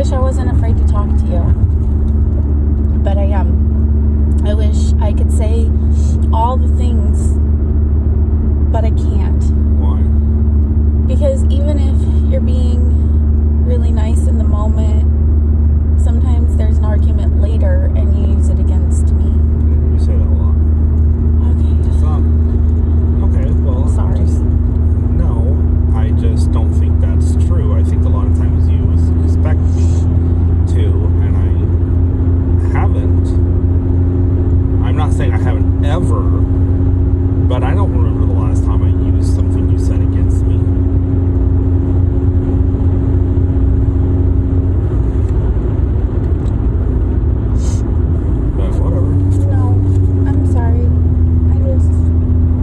wish I wasn't afraid to talk to you. But I am. I wish I could say all the things, but I can't. Why? Because even if you're being really nice in the moment, sometimes there's an argument later and you use it against me. You say that a lot. Okay, well... Sorry. No, I just don't think that's true. I think a lot of times you expect me to, and I haven't. I'm not saying I haven't ever, but I don't remember the last time I used something you said against me. But whatever. No, I'm sorry.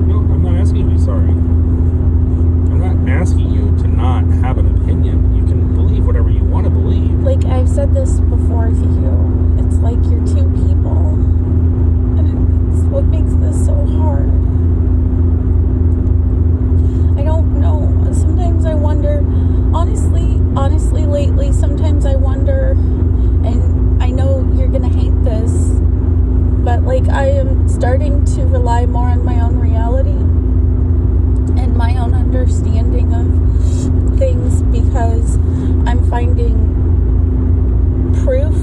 No, I'm not asking you to be sorry. I'm not asking you to not have an opinion. You can believe whatever you want to believe. Like I've said this before to you, it's like you're two people, and it's what makes this so hard. I don't know. Sometimes I wonder, honestly lately, sometimes I wonder, and I know you're gonna hate this, but like I am starting to rely more on my own reality and my own understanding of things, because I'm finding proof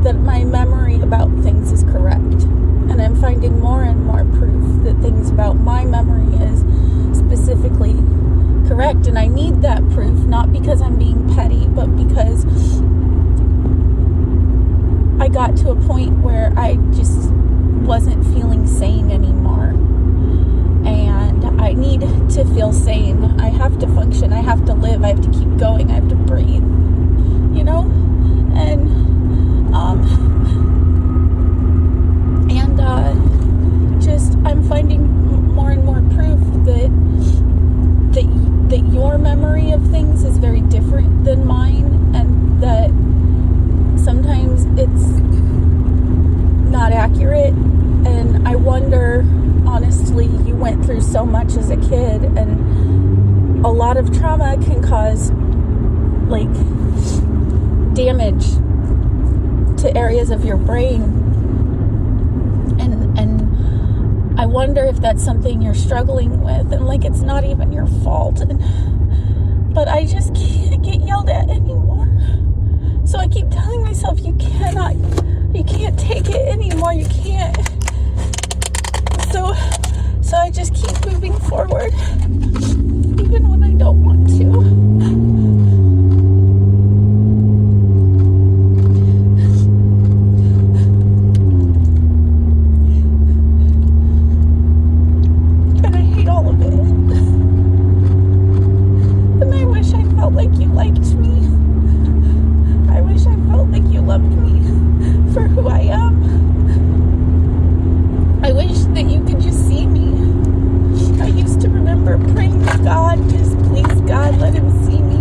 that my memory about things is correct, and I'm finding more and more proof that things about my memory is specifically correct. And I need that proof, not because I'm being petty, but because I got to a point where I just wasn't feeling sane anymore, and I need to feel sane. I have to function, I have to live, I have to keep going, I have to breathe, you know? Just I'm finding more and more proof that your memory of things is very different than mine, and that sometimes it's not accurate. And I wonder, honestly, you went through so much as a kid, and a lot of trauma can cause like damage to areas of your brain, and I wonder if that's something you're struggling with, and like it's not even your fault, but I just can't get yelled at anymore. So I keep telling myself, you can't take it anymore, you can't. So I just keep moving forward, even when I don't want to. Like you liked me. I wish I felt like you loved me for who I am. I wish that you could just see me. I used to remember praying to God, just please God, let him see me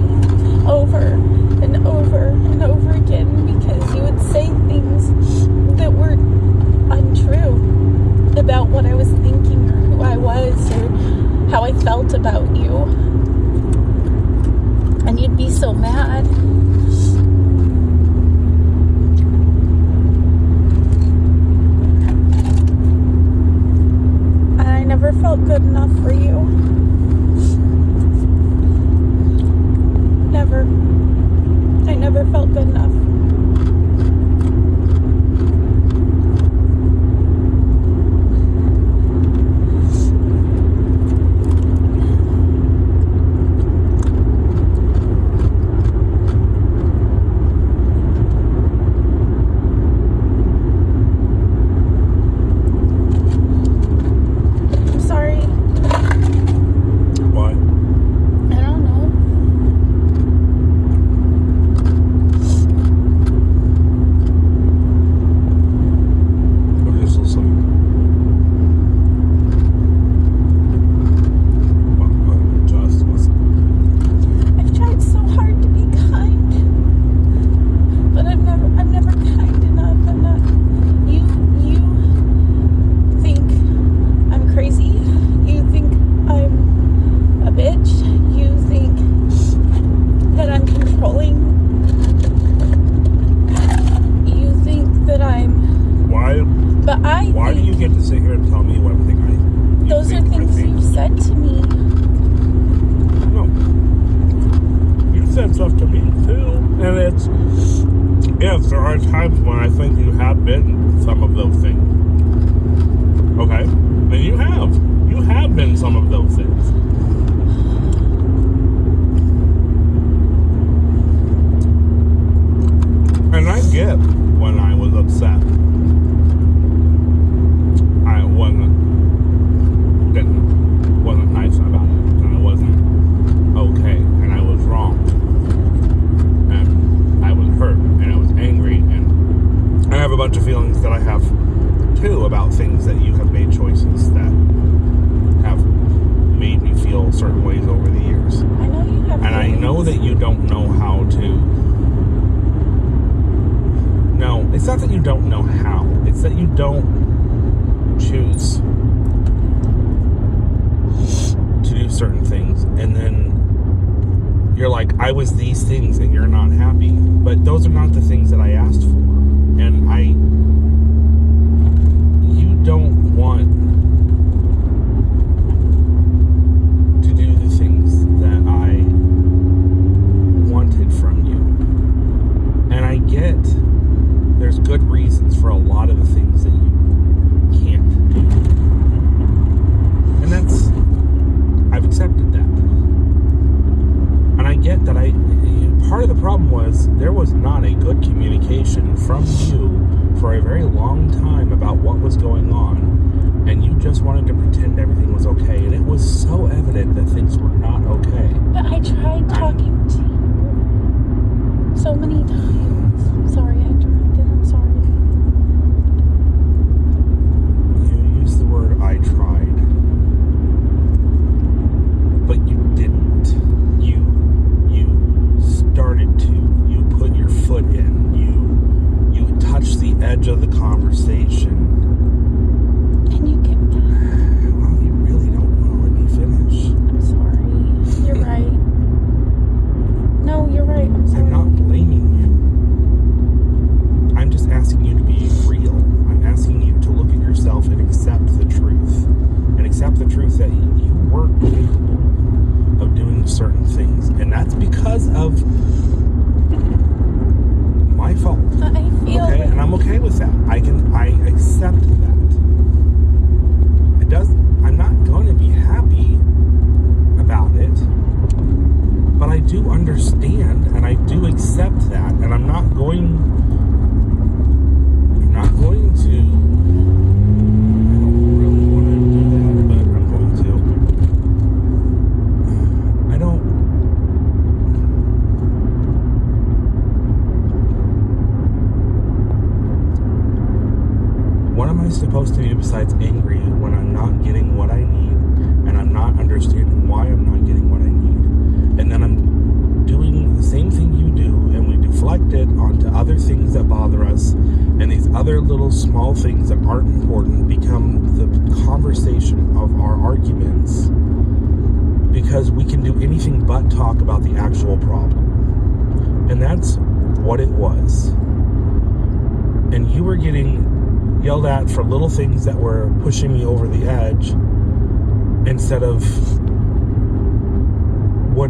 over and over and over again, because you would say things that were untrue about what I was thinking or who I was or how I felt about you. And you'd be so mad. And I never felt good enough for you. Never. I never felt good enough. Why do you get to sit here and tell me everything Those are things you've said to me. No. You said stuff to me too. And yes, there are times when I think you have been some of those things. Okay? And you have. You have been some of those things. And I get when I was upset. I wasn't nice about it. And I wasn't okay. And I was wrong. And I was hurt. And I was angry. And I have a bunch of feelings that I have too about things that you have made choices that have made me feel certain ways over the years. I know you have. And I know that you don't know how to. No, it's not that you don't know how. It's that you don't choose to do certain things. And then you're like, I was these things and you're not happy. But those are not the things that I asked for. And you don't want to do the things that I wanted from you. And I get there's good reasons for a lot of the things that you can't do. And I've accepted that. And I get that part of the problem was there was not a good communication from you for a very long time about what was going on. And you just wanted to pretend everything was okay. And it was so evident that things were not okay. But I tried talking to you so many times. Sorry, I interrupted. I'm sorry. You used the word I tried. But you didn't. You started to. You put your foot in. You touched the edge of the conversation. And you get mad. Well, you really don't want to let me finish. I'm sorry. You're right. No, you're right. I'm sorry. I'm not blaming you. I'm just asking you to be real. I'm asking you to look at yourself and accept the truth. And accept the truth that you weren't capable of doing certain things. And that's because of my fault. I feel Okay? And I'm okay with that. I accept that. I'm not going to be happy about it. But I do understand and I do accept that. And I'm not going to, I don't really want to do that, but I'm going to. What am I supposed to do besides angry when I'm not getting what I need and I'm not understanding why I'm not getting what I need? And then I'm doing the same thing you do, and we deflect it onto other things that bother us, and these other little small things that aren't important become the conversation of our arguments because we can do anything but talk about the actual problem. And that's what it was. And you were getting yelled at for little things that were pushing me over the edge instead of what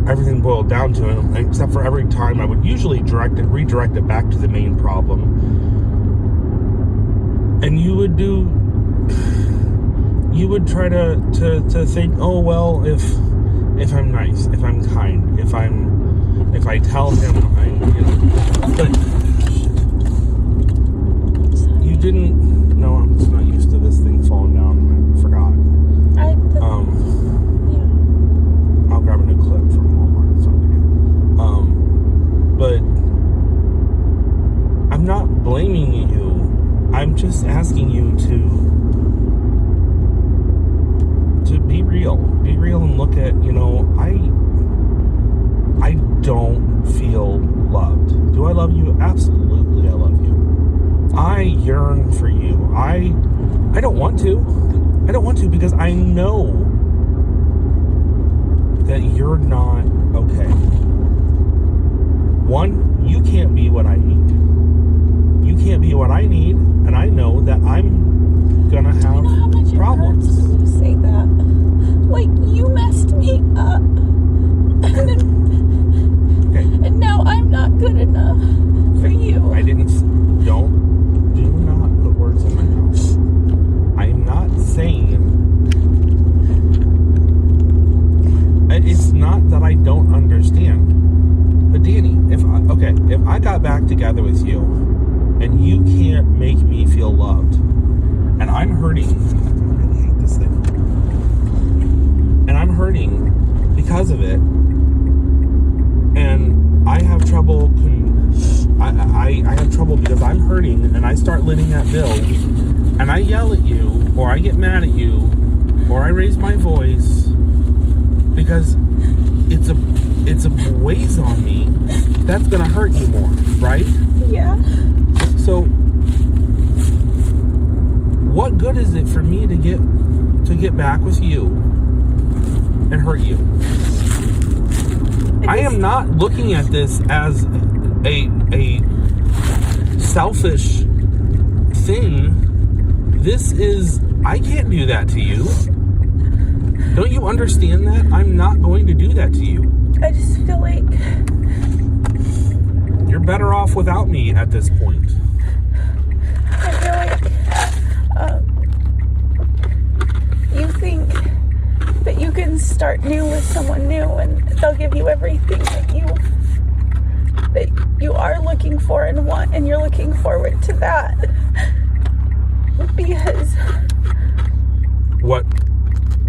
everything boiled down to, except for every time I would usually redirect it back to the main problem. And you would try to think, oh well, if I'm nice, if I'm kind, if I tell him but you didn't. No, I'm just not used to this thing falling down. I forgot. I'll grab a new clip from Walmart. It's not big deal. But I'm not blaming you. I'm just asking you to be real. Be real and look at, I don't feel loved. Do I love you? Absolutely, I love you. I yearn for you. I don't want to. I don't want to because I know that you're not okay. One, you can't be what I need. You you can't be what I need, and I know that I'm gonna have You know how much it problems. hurts when you say that? Like, you messed me up. Okay. And now I'm not good enough for you. I didn't. Do not put words in my mouth. I'm not saying. It's not that I don't understand. But Danny, if I got back together with you, and you can't make me feel loved, and I'm hurting. I really hate this thing. And I'm hurting because of it, and I have trouble. I have trouble because I'm hurting, and I start living that bill, and I yell at you, or I get mad at you, or I raise my voice because it's a weighs on me. That's gonna hurt you more, right? Yeah. So, what good is it for me to get back with you and hurt you? I am not looking at this as a selfish thing. This is, I can't do that to you. Don't you understand that? I'm not going to do that to you. I just feel like You're better off without me at this point. I feel like you think that you can start new with someone new and they'll give you everything that you are looking for and want, and you're looking forward to that. Because What?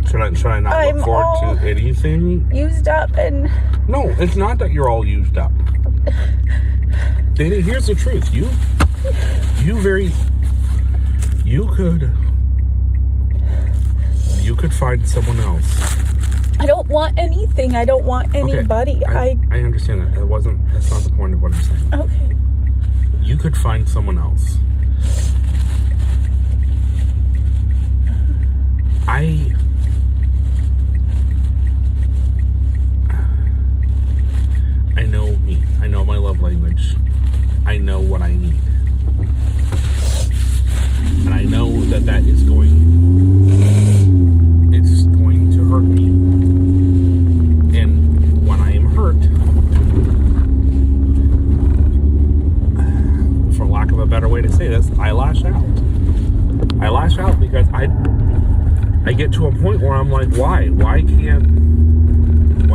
Should I not I'm look forward to anything? used up and No, it's not that you're all used up. Danny, here's the truth. You could find someone else. I don't want anything. I don't want anybody. Okay, I understand that. That's not the point of what I'm saying. Okay. You could find someone else. I know me. I know my love language. I know what I need. And I know that is it's going to hurt me. And when I am hurt, for lack of a better way to say this, I lash out. I lash out because I get to a point where I'm like, why? Why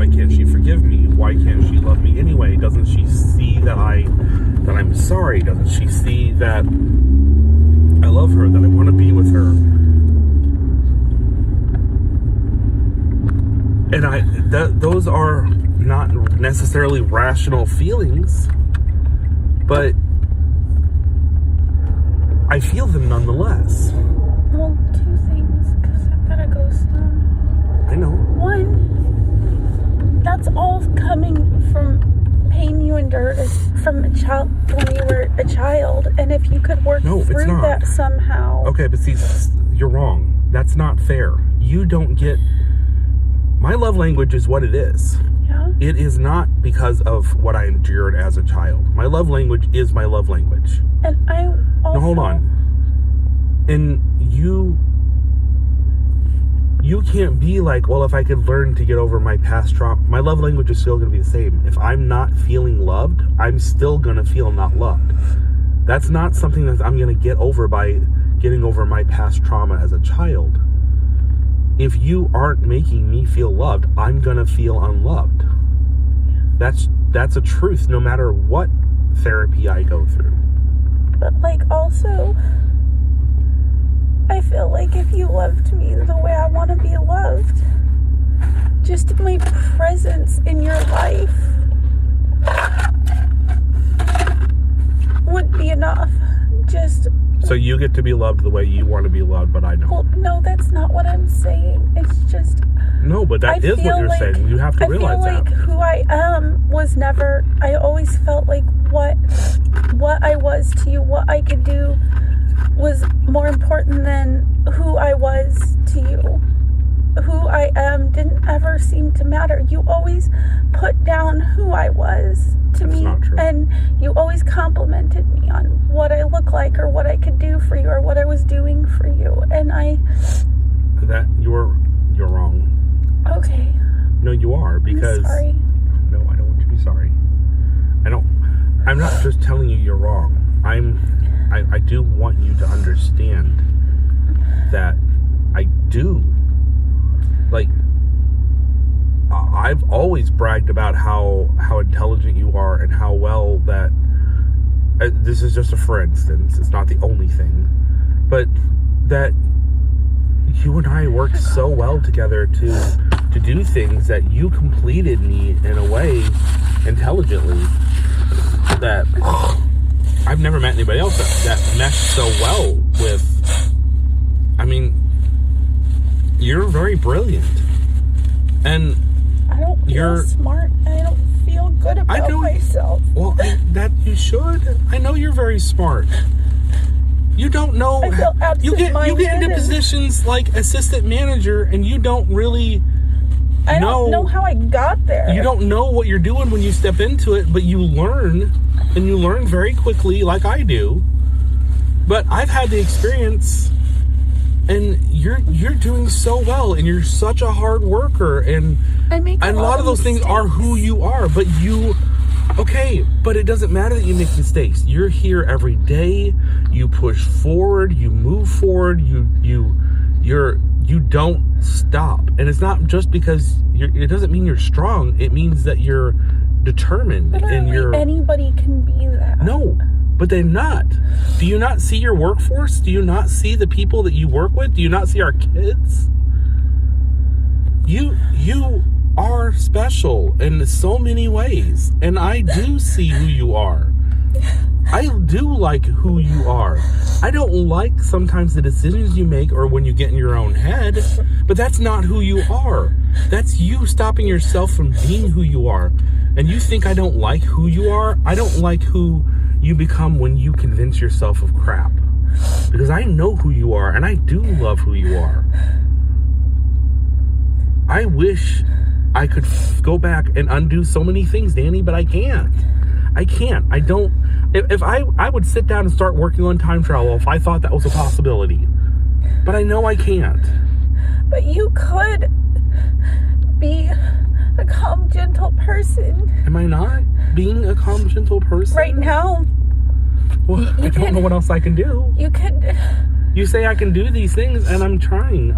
can't she forgive me? Why can't she love me anyway? Doesn't she see that I'm sorry? Doesn't she see that I love her, that I want to be with her? And those are not necessarily rational feelings, but I feel them nonetheless. Well, two things, because I've got to go soon. I know. One, that's all coming from pain you endured from a child when you were a child, and if you could work through that somehow. Okay, but see, you're wrong. That's not fair. You don't get. My love language is what it is. Yeah. It is not because of what I endured as a child. My love language is my love language. And I also. Now hold on. And you can't be like, well, if I could learn to get over my past trauma, my love language is still going to be the same. If I'm not feeling loved, I'm still going to feel not loved. That's not something that I'm going to get over by getting over my past trauma as a child. If you aren't making me feel loved, I'm going to feel unloved. That's a truth no matter what therapy I go through. But like also, I feel like if you loved me the way I want to be loved, just my presence in your life would be enough. So you get to be loved the way you want to be loved, but I don't. Well, no, that's not what I'm saying. It's just... No, but that is what you're saying. You have to realize that. I feel like who I am was never... I always felt like what I was to you, what I could do was more important than who I was to you. Who I am didn't ever seem to matter. You always put down who I was to to That's me. not true. And you always complimented me on what I look like or what I could do for you or what I was doing for you. And That you're wrong. okay. No, you are, because I'm sorry. no, I don't want you to be sorry. I'm not just telling you you're wrong. I do want you to understand that I do. Like, I've always bragged about how intelligent you are and how well that this is just a for instance, it's not the only thing, but that you and I worked so well together to do things that you completed me in a way intelligently that I've never met anybody else that meshed so well with. I mean, you're very brilliant, and I don't feel you're smart. I don't feel good about myself. Well, that you should. I know you're very smart. You don't know. I feel You get into absent-minded positions like assistant manager, and you don't really. I don't know how I got there. You don't know what you're doing when you step into it, but you learn, and you learn very quickly, like I do. But I've had the experience, and you're doing so well, and you're such a hard worker, and I make a lot of those things are who you are. But but it doesn't matter that you make mistakes. You're here every day. You push forward. You move forward. You don't stop. And it's not just because it doesn't mean you're strong. It means that you're determined. But and anybody can be that. No, but they're not. Do you not see your workforce? Do you not see the people that you work with? Do you not see our kids? You are special in so many ways. And I do see who you are. I do like who you are. I don't like sometimes the decisions you make or when you get in your own head, but that's not who you are. That's you stopping yourself from being who you are. And you think I don't like who you are? I don't like who you become when you convince yourself of crap. Because I know who you are, and I do love who you are. I wish I could go back and undo so many things, Danny, but I can't. I don't. If I would sit down and start working on time travel if I thought that was a possibility. But I know I can't. But you could be a calm, gentle person. Am I not being a calm, gentle person? Right now. Well, I don't know what else I can do. You could. You say I can do these things, and I'm trying.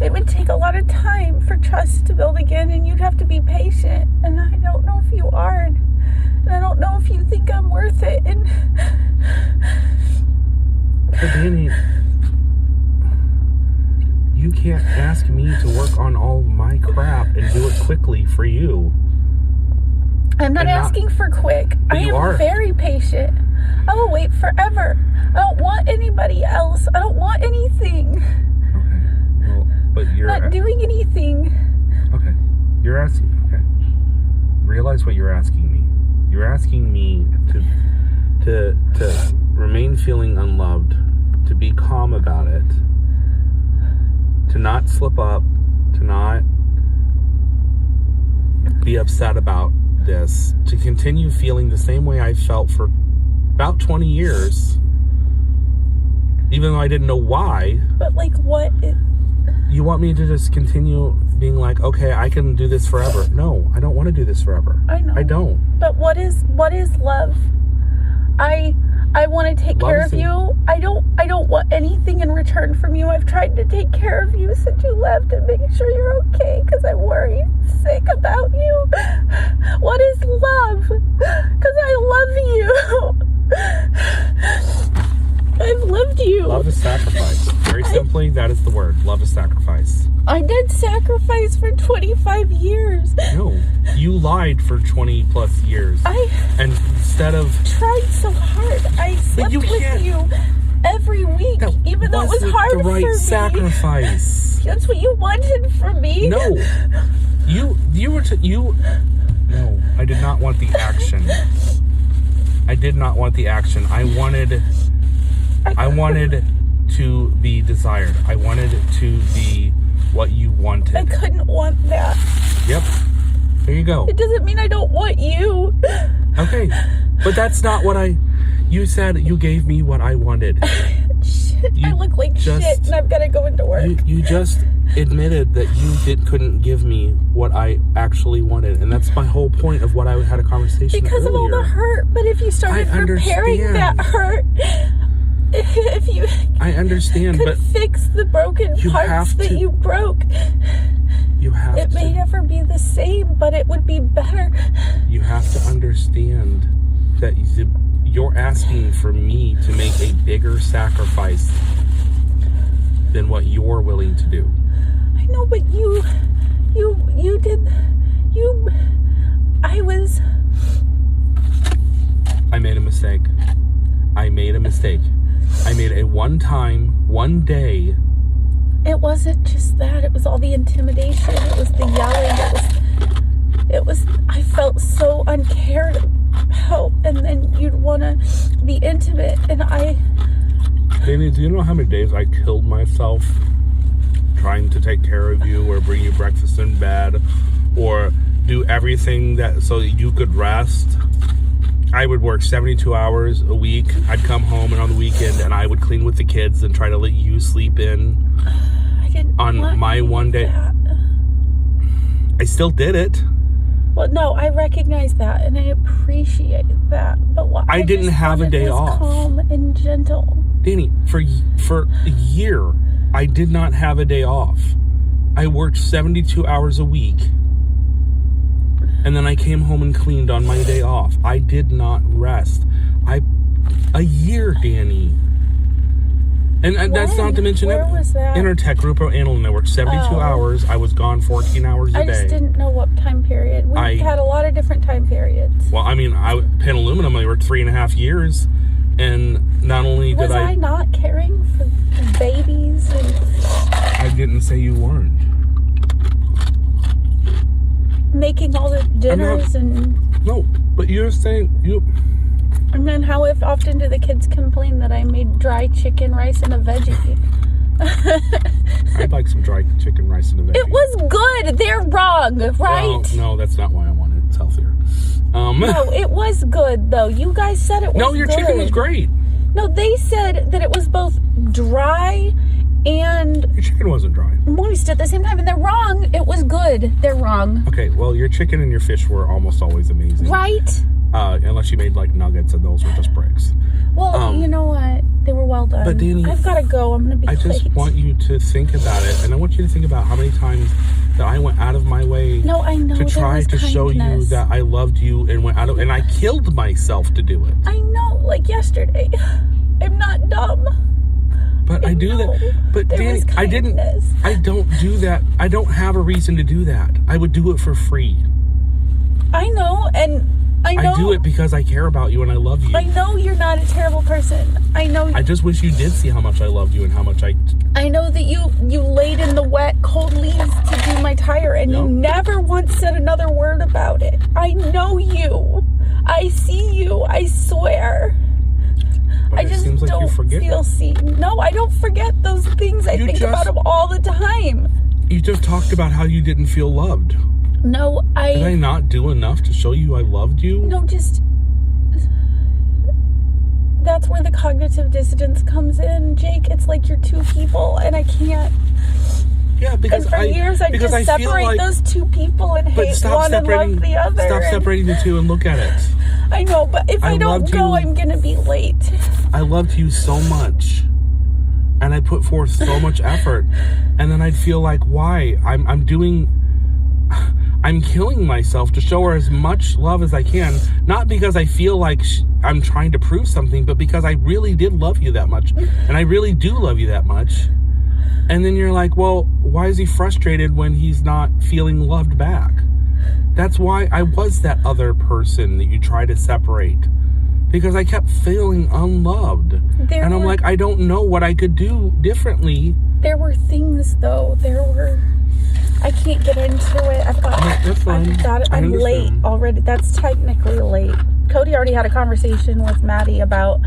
It would take a lot of time for trust to build again, and you'd have to be patient. And I don't know if you are. And I don't know if you think I'm worth it. And but Danny, you can't ask me to work on all my crap and do it quickly for you. I'm not asking for quick. I am very patient. I will wait forever. I don't want anybody else. I don't want anything. Okay. Well, but you're not doing anything. Okay. You're asking. Okay. Realize what you're asking me. You're asking me to remain feeling unloved, to be calm about it, to not slip up, to not be upset about this, to continue feeling the same way I felt for about 20 years, even though I didn't know why. But what? You want me to just continue being like, okay, I can do this forever? No, I don't want to do this forever. I know. I don't. But what is love? I want to take care of you. I don't want anything in return from you. I've tried to take care of you since you left and make sure you're okay because I worry sick about you. What is love? Because I love you. I've loved you. Love is sacrifice. Very simply, that is the word. Love is sacrifice. I did sacrifice for 25 years. No, you lied for 20 plus years. And instead of tried so hard. I slept with you every week, even though it was hard the right for me. Sacrifice. That's what you wanted from me. No, No, I did not want the action. I did not want the action. I wanted to be desired. I wanted to be what you wanted. I couldn't want that. Yep. There you go. It doesn't mean I don't want you. Okay. But that's not what you said you gave me what I wanted. Shit, I look like shit and I've got to go into work. You just admitted that you couldn't give me what I actually wanted. And that's my whole point of what I had a conversation because earlier. of all the hurt. But if you started repairing that hurt, if you I understand, could but fix the broken parts that you broke, you have it may never be the same, but it would be better. You have to understand that you're asking for me to make a bigger sacrifice than what you're willing to do. I know, but I made a mistake. I made a one day. It wasn't just that. It was all the intimidation. It was the yelling. I felt so uncared about. And then you'd want to be intimate. And Danny, do you know how many days I killed myself trying to take care of you or bring you breakfast in bed or do everything so you could rest? I would work 72 hours a week. I'd come home and on the weekend and I would clean with the kids and try to let you sleep in. I didn't on my one day. That. I still did it. Well, no, I recognize that and I appreciate that. But I didn't have a day off. Calm and gentle. Danny, for a year, I did not have a day off. I worked 72 hours a week. And then I came home and cleaned on my day off. I did not rest. A year, Danny. And that's not to mention Where was that? Intertech Group of Annalyn. I worked 72 hours. I was gone 14 hours a day. I just didn't know what time period. We've had a lot of different time periods. Well, I mean, Penn Aluminum, I worked 3.5 years. And not only did Was I not caring for babies? I didn't say you weren't. Making all the dinners No, but you're saying you... And then how often do the kids complain that I made dry chicken rice and a veggie? I'd like some dry chicken rice and a veggie. It was good. They're wrong, right? Well, no, that's not why I want it. It's healthier. No, it was good, though. You guys said it was good. No, your chicken was great. No, they said that it was both dry and... Your chicken wasn't dry. Moist at the same time, and they're wrong. It was good. They're wrong. Okay, well, your chicken and your fish were almost always amazing. Right? Unless you made, like, nuggets, and those were just bricks. Well, you know what? They were well done. But, Danny... I've got to go. I'm going to be late. I just want you to think about it, and I want you to think about how many times that I went out of my way to try to show you that I loved you and went out of... And I killed myself to do it. I know, like yesterday. I'm not dumb. But I do that. But Danny, I don't do that. I don't have a reason to do that. I would do it for free. I know, and I know. I do it because I care about you and I love you. I know you're not a terrible person. I know. I just wish you did see how much I loved you and how much I know that you laid in the wet, cold leaves to do my tire, and you never once said another word about it. I know you. I see you. I swear. But I just seems like don't you forget feel seen. No, I don't forget those things. I think about them all the time. You just talked about how you didn't feel loved. No, Did I not do enough to show you I loved you? No, just... That's where the cognitive dissonance comes in, Jake. It's like you're two people, and I can't... Yeah, because and for years I just separate those two people and hate one and love the other. Stop separating the two and look at it. I know, but if I don't go, I'm going to be late. I loved you so much. And I put forth so much effort. And then I'd feel like, why? I'm killing myself to show her as much love as I can. Not because I feel like I'm trying to prove something, but because I really did love you that much. And I really do love you that much. And then you're like, well, why is he frustrated when he's not feeling loved back? That's why I was that other person that you try to separate. Because I kept feeling unloved. And I'm like, I don't know what I could do differently. There were things, though. I can't get into it. That's fine. I'm late already. That's technically late. Cody already had a conversation with Maddie about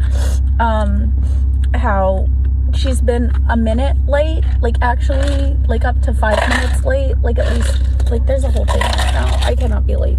how she's been a minute late, like actually like up to 5 minutes late, like at least Like, there's a whole thing right now. I cannot be late.